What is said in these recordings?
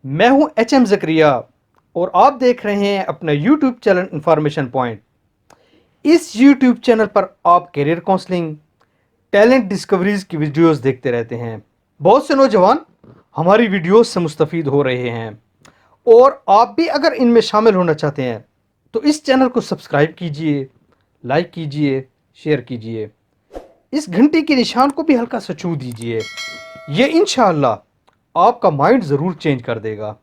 मैं हूं एच.एम. ज़करिया और आप देख रहे हैं अपना यूट्यूब चैनल इंफॉर्मेशन पॉइंट। इस यूट्यूब चैनल पर आप करियर काउंसलिंग, टैलेंट डिस्कवरीज की वीडियोस देखते रहते हैं। बहुत से नौजवान हमारी वीडियोस से मुस्तफ़ीद हो रहे हैं और आप भी अगर इनमें शामिल होना चाहते हैं तो इस चैनल को सब्सक्राइब कीजिए, लाइक कीजिए, शेयर कीजिए। इस घंटी के निशान को भी हल्का सा छू दीजिए। ये इंशाअल्लाह आपका माइंड ज़रूर चेंज कर देगा।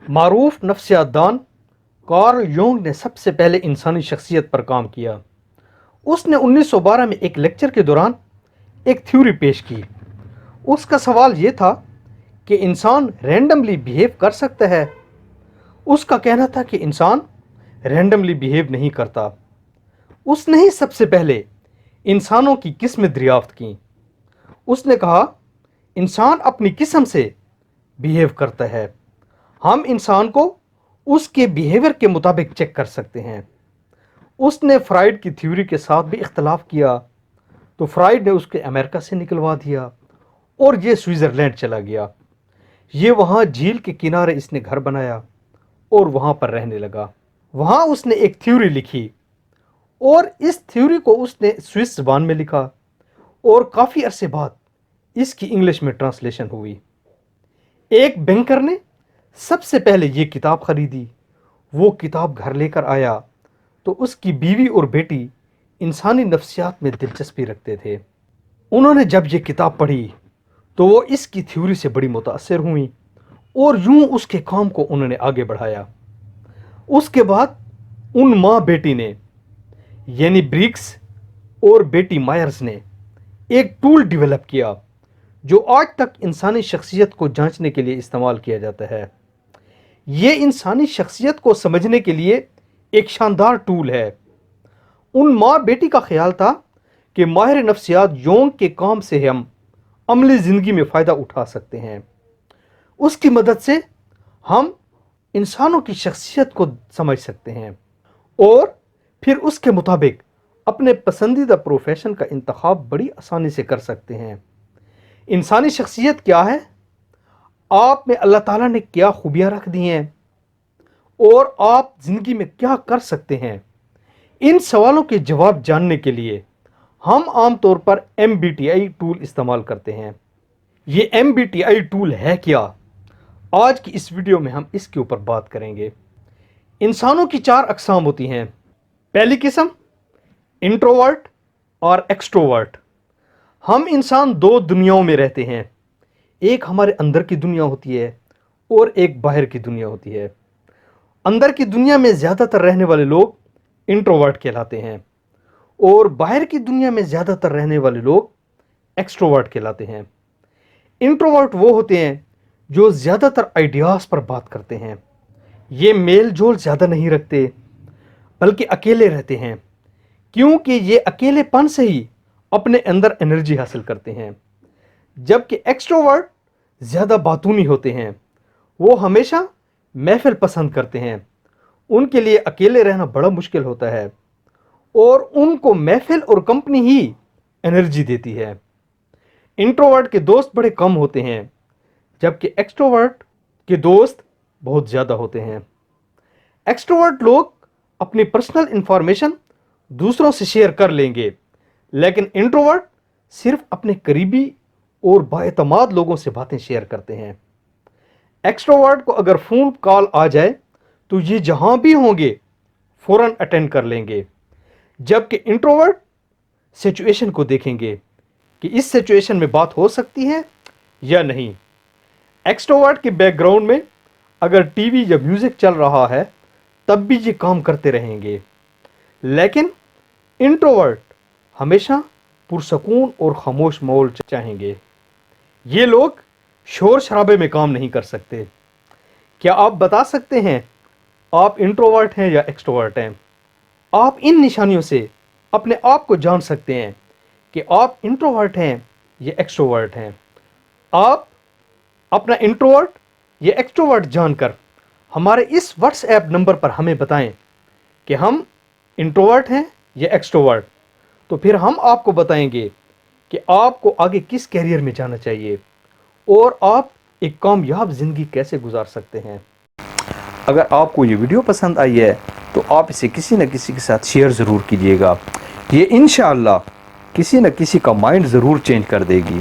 मारूफ नफ्सियात दान कार्ल यूंग ने सबसे पहले इंसानी शख्सियत पर काम किया। उसने 1912 में एक लेक्चर के दौरान एक थ्योरी पेश की। उसका सवाल यह था कि इंसान रैंडमली बिहेव कर सकता है। उसका कहना था कि इंसान रैंडमली बिहेव नहीं करता। उसने ही सबसे पहले इंसानों की किस्में दरियाफ्त की। उसने कहा, इंसान अपनी किस्म से बिहेव करता है। हम इंसान को उसके बिहेवियर के मुताबिक चेक कर सकते हैं। उसने फ्राइड की थ्योरी के साथ भी इख्तलाफ किया तो फ्राइड ने उसके अमेरिका से निकलवा दिया और ये स्विट्ज़रलैंड चला गया। ये वहाँ झील के किनारे इसने घर बनाया और वहाँ पर रहने लगा। वहाँ उसने एक थ्योरी लिखी और इस थ्योरी को उसने स्विस ज़बान में लिखा और काफ़ी अरसे बाद इसकी इंग्लिश में ट्रांसलेशन हुई। एक बैंकर ने सबसे पहले ये किताब खरीदी। वो किताब घर लेकर आया तो उसकी बीवी और बेटी इंसानी नफ्सियात में दिलचस्पी रखते थे। उन्होंने जब ये किताब पढ़ी तो वो इसकी थ्योरी से बड़ी मुतासर हुई और यूं उसके काम को उन्होंने आगे बढ़ाया। उसके बाद उन माँ बेटी ने यानी ब्रिक्स और बेटी मायर्स ने एक टूल डेवलप किया जो आज तक इंसानी शख्सियत को जांचने के लिए इस्तेमाल किया जाता है। ये इंसानी शख्सियत को समझने के लिए एक शानदार टूल है। उन माँ बेटी का ख्याल था कि माहिर नफ्सियात यूंग के काम से हम अमली ज़िंदगी में फ़ायदा उठा सकते हैं। उसकी मदद से हम इंसानों की शख्सियत को समझ सकते हैं और फिर उसके मुताबिक अपने पसंदीदा प्रोफेशन का इंतखाब बड़ी आसानी से कर सकते हैं। इंसानी शख्सियत क्या है, आप में अल्लाह ताला ने क्या खूबियाँ रख दी हैं और आप ज़िंदगी में क्या कर सकते हैं, इन सवालों के जवाब जानने के लिए हम आमतौर पर MBTI टूल इस्तेमाल करते हैं। ये MBTI टूल है क्या, आज की इस वीडियो में हम इसके ऊपर बात करेंगे। इंसानों की 4 अक़साम होती हैं। पहली किस्म इंट्रोवर्ट और एक्सट्रोवर्ट। हम इंसान 2 दुनियाओं में रहते हैं। एक हमारे अंदर की दुनिया होती है और एक बाहर की दुनिया होती है। अंदर की दुनिया में ज़्यादातर रहने वाले लोग इंट्रोवर्ट कहलाते हैं और बाहर की दुनिया में ज़्यादातर रहने वाले लोग एक्सट्रोवर्ट कहलाते हैं। इंट्रोवर्ट वो होते हैं जो ज़्यादातर आइडियाज़ पर बात करते हैं। ये मेल जोल ज़्यादा नहीं रखते बल्कि अकेले रहते हैं, क्योंकि ये अकेलेपन से ही अपने अंदर एनर्जी हासिल करते हैं। जबकि एक्सट्रोवर्ट ज़्यादा बातूनी होते हैं। वो हमेशा महफिल पसंद करते हैं। उनके लिए अकेले रहना बड़ा मुश्किल होता है और उनको महफिल और कंपनी ही एनर्जी देती है। इंट्रोवर्ट के दोस्त बड़े कम होते हैं जबकि एक्सट्रोवर्ट के दोस्त बहुत ज़्यादा होते हैं। एक्सट्रोवर्ट लोग अपनी पर्सनल इंफॉर्मेशन दूसरों से शेयर कर लेंगे, लेकिन इंट्रोवर्ट सिर्फ अपने करीबी और बाएतमाद लोगों से बातें शेयर करते हैं। एक्सट्रोवर्ट को अगर फ़ोन कॉल आ जाए तो ये जहां भी होंगे फ़ौरन अटेंड कर लेंगे, जबकि इंट्रोवर्ट सिचुएशन को देखेंगे कि इस सिचुएशन में बात हो सकती है या नहीं। एक्सट्रोवर्ट के बैकग्राउंड में अगर टीवी या म्यूज़िक चल रहा है तब भी ये काम करते रहेंगे, लेकिन इंट्रोवर्ट हमेशा पुरसकून और खामोश माहौल चाहेंगे। ये लोग शोर शराबे में काम नहीं कर सकते। क्या आप बता सकते हैं आप इंट्रोवर्ट हैं या एक्सट्रोवर्ट हैं? आप इन निशानियों से अपने आप को जान सकते हैं कि आप इंट्रोवर्ट हैं या एक्सट्रोवर्ट हैं। आप अपना इंट्रोवर्ट या एक्सट्रोवर्ट जानकर हमारे इस व्हाट्सएप नंबर पर हमें बताएं कि हम इंट्रोवर्ट हैं या एक्सट्रोवर्ट। तो फिर हम आपको बताएंगे कि आपको आगे किस कैरियर में जाना चाहिए और आप ایک کامیاب زندگی کیسے گزار سکتے ہیں۔ اگر آپ کو یہ ویڈیو پسند آئی ہے تو آپ اسے کسی نہ کسی کے ساتھ شیئر ضرور کیجیے گا، یہ انشاءاللہ کسی نہ کسی کا مائنڈ ضرور چینج کر دے گی۔